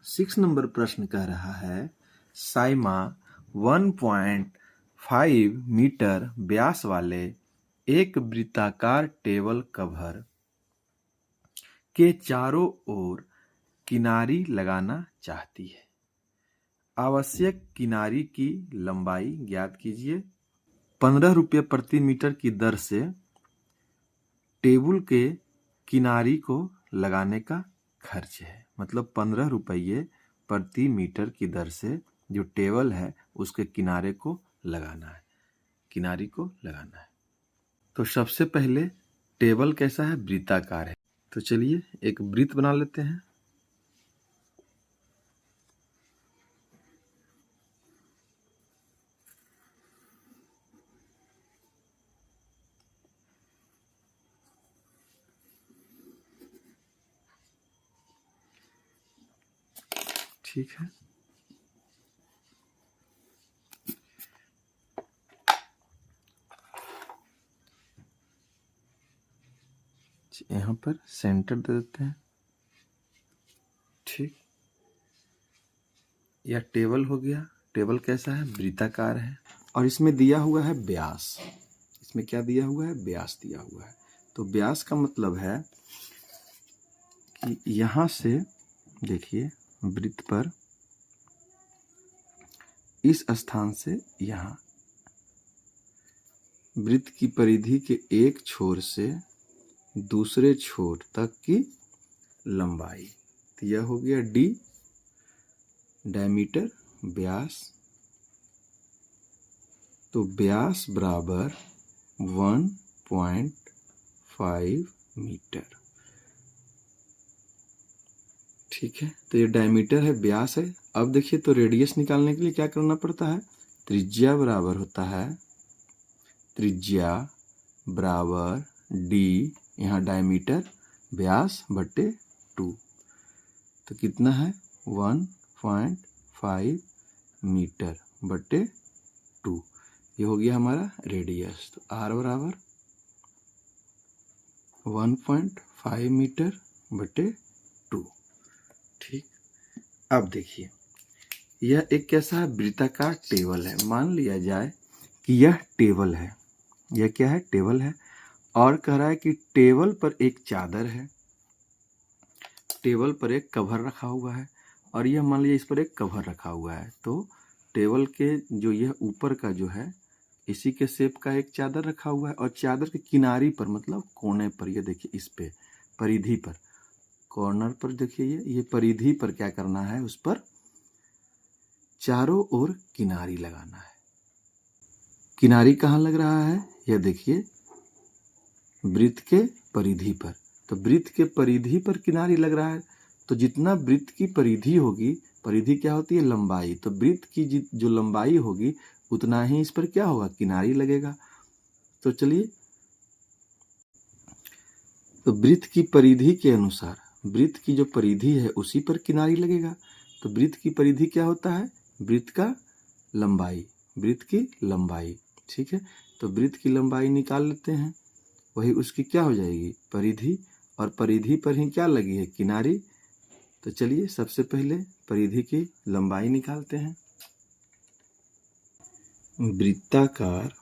6 number प्रश्न कह रहा है साइमा 1.5 मीटर व्यास वाले एक वृत्ताकार टेबल कवर के चारों ओर किनारी लगाना चाहती है। आवश्यक किनारी की लंबाई ज्ञात कीजिए। 15 रुपये प्रति मीटर की दर से टेबल के किनारी को लगाने का खर्च है। मतलब 15 रुपये प्रति मीटर की दर से जो टेबल है उसके किनारे को लगाना है, किनारी को लगाना है। तो सबसे पहले टेबल कैसा है? वृत्ताकार है। तो चलिए एक वृत्त बना लेते हैं। ठीक है, यहाँ पर सेंटर दे देते हैं। ठीक, यह टेबल हो गया। टेबल कैसा है? वृत्ताकार है और इसमें दिया हुआ है व्यास। इसमें क्या दिया हुआ है? व्यास दिया हुआ है। तो व्यास का मतलब है कि यहाँ से देखिए वृत्त पर इस स्थान से यहाँ वृत्त की परिधि के एक छोर से दूसरे छोर तक की लंबाई। तो यह हो गया डी, डायमीटर, व्यास। तो व्यास बराबर 1.5 मीटर। ठीक है, तो ये डायमीटर है, व्यास है। अब देखिए तो रेडियस निकालने के लिए क्या करना पड़ता है? त्रिज्या बराबर होता है, त्रिज्या बराबर डी, यहाँ डायमीटर व्यास बटे 2। तो कितना है? 1.5 मीटर बटे 2। ये हो गया हमारा रेडियस। तो आर बराबर 1.5 मीटर बटे 2। ठीक, अब देखिए यह एक कैसा है? वृत्ताकार टेबल है। मान लिया जाए कि यह टेबल है। यह क्या है? टेबल है। और कह रहा है कि टेबल पर एक चादर है, टेबल पर एक कवर रखा हुआ है और यह मान लीजिए इस पर एक कवर रखा हुआ है। तो टेबल के जो यह ऊपर का जो है इसी के शेप का एक चादर रखा हुआ है और चादर के किनारी पर मतलब कोने पर, ये देखिए इस पे परिधि पर, कॉर्नर पर देखिए ये परिधि पर क्या करना है? उस पर चारों ओर किनारी लगाना है। किनारी कहाँ लग रहा है? यह देखिए वृत्त के परिधि पर। तो वृत्त के परिधि पर किनारी लग रहा है। तो जितना वृत्त की परिधि होगी, परिधि क्या होती है? लंबाई। तो वृत्त की जो लंबाई होगी उतना ही इस पर क्या होगा? किनारी लगेगा। तो चलिए, तो वृत्त की परिधि के अनुसार वृत्त की जो परिधि है उसी पर किनारी लगेगा। तो वृत्त की परिधि क्या होता है? वृत्त का लंबाई, वृत्त की लंबाई। ठीक है, तो वृत्त की लंबाई निकाल लेते हैं। वही उसकी क्या हो जाएगी? परिधि, और परिधि पर ही क्या लगी है? किनारी। तो चलिए सबसे पहले परिधि की लंबाई निकालते हैं। वृत्ताकार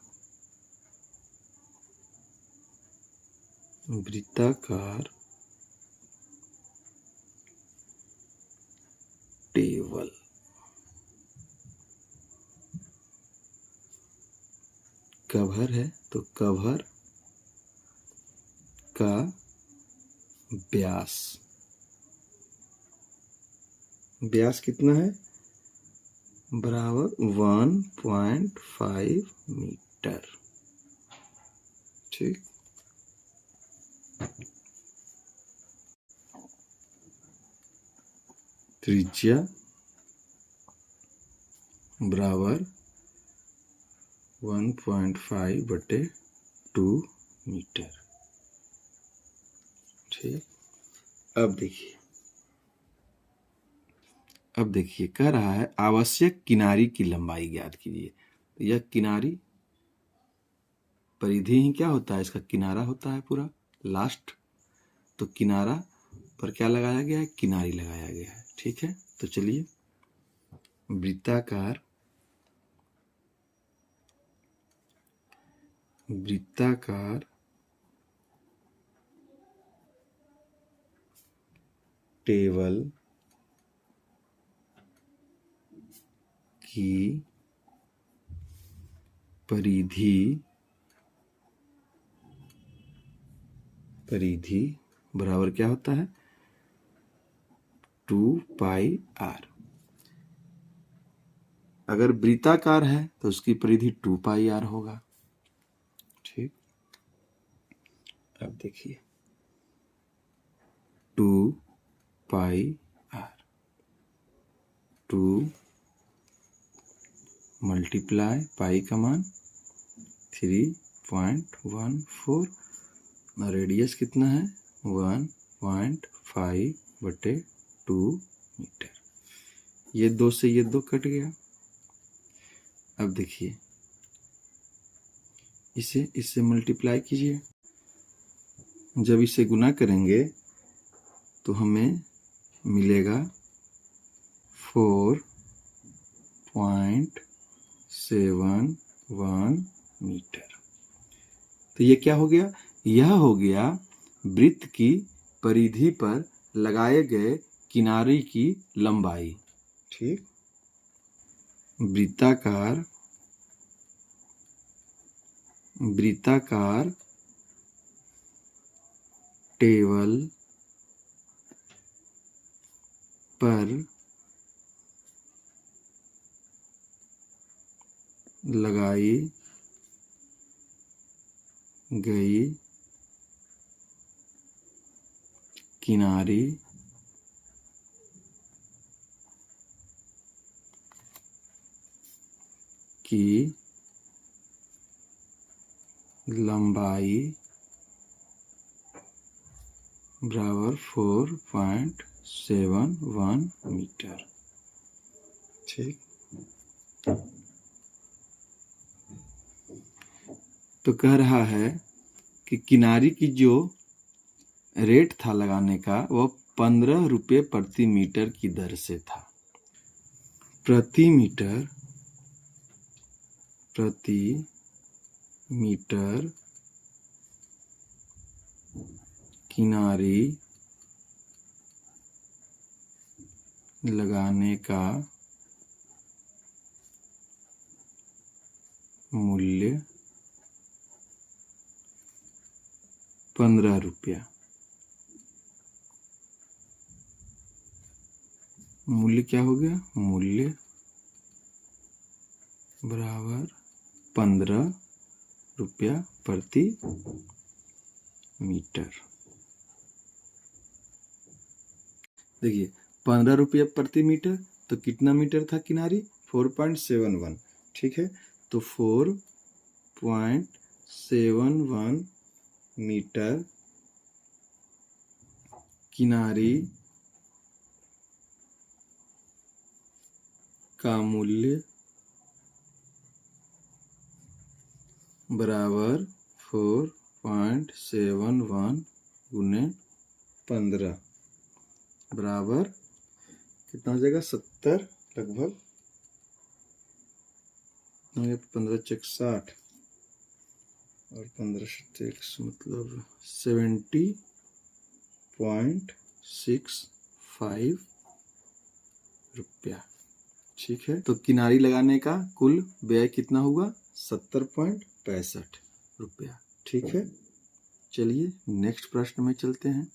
टेबल कवर है, तो कवर का व्यास, व्यास कितना है? बराबर 1.5 मीटर। ठीक, त्रिज्या बराबर 1.5 बटे 2 मीटर। ठीक, अब देखिए कह रहा है आवश्यक किनारी की लंबाई ज्ञात कीजिए। तो यह किनारी, परिधि ही क्या होता है? इसका किनारा होता है पूरा लास्ट। तो किनारा पर क्या लगाया गया है? किनारी लगाया गया है। ठीक है, तो चलिए, वृत्ताकार टेबल की परिधि बराबर क्या होता है? 2πr। अगर वृत्ताकार है तो उसकी परिधि 2πr होगा। ठीक, अब देखिए 2πr, 2 मल्टीप्लाई पाई का मान 3.14 और रेडियस कितना है? 1.5/2 मीटर। ये 2 से ये 2 कट गया। अब देखिए, इससे मल्टीप्लाई कीजिए। जब इसे गुना करेंगे तो हमें मिलेगा 4.71 मीटर। तो ये क्या हो गया? यह हो गया वृत्त की परिधि पर लगाए गए किनारे की लंबाई। ठीक, वृत्ताकार टेबल पर लगाई गई किनारे की लंबाई बराबर 4.71 मीटर। ठीक, तो कह रहा है कि किनारी की जो रेट था लगाने का वो 15 रुपये प्रति मीटर की दर से था। प्रति मीटर किनारी लगाने का मूल्य 15 रुपया। मूल्य क्या हो गया? मूल्य बराबर 15 रुपया प्रति मीटर। देखिए 15 रुपया प्रति मीटर, तो कितना मीटर था किनारी? 4.71। ठीक है, तो 4.71 मीटर किनारी का मूल्य बराबर 4.71 गुने 15 बराबर कितना हो जाएगा? 70 लगभग। 15 चेक 60 और 15 1 मतलब 70.65 रुपया। ठीक है, तो किनारी लगाने का कुल व्यय कितना हुआ? 70.65 रुपया। ठीक है, चलिए नेक्स्ट प्रश्न में चलते हैं।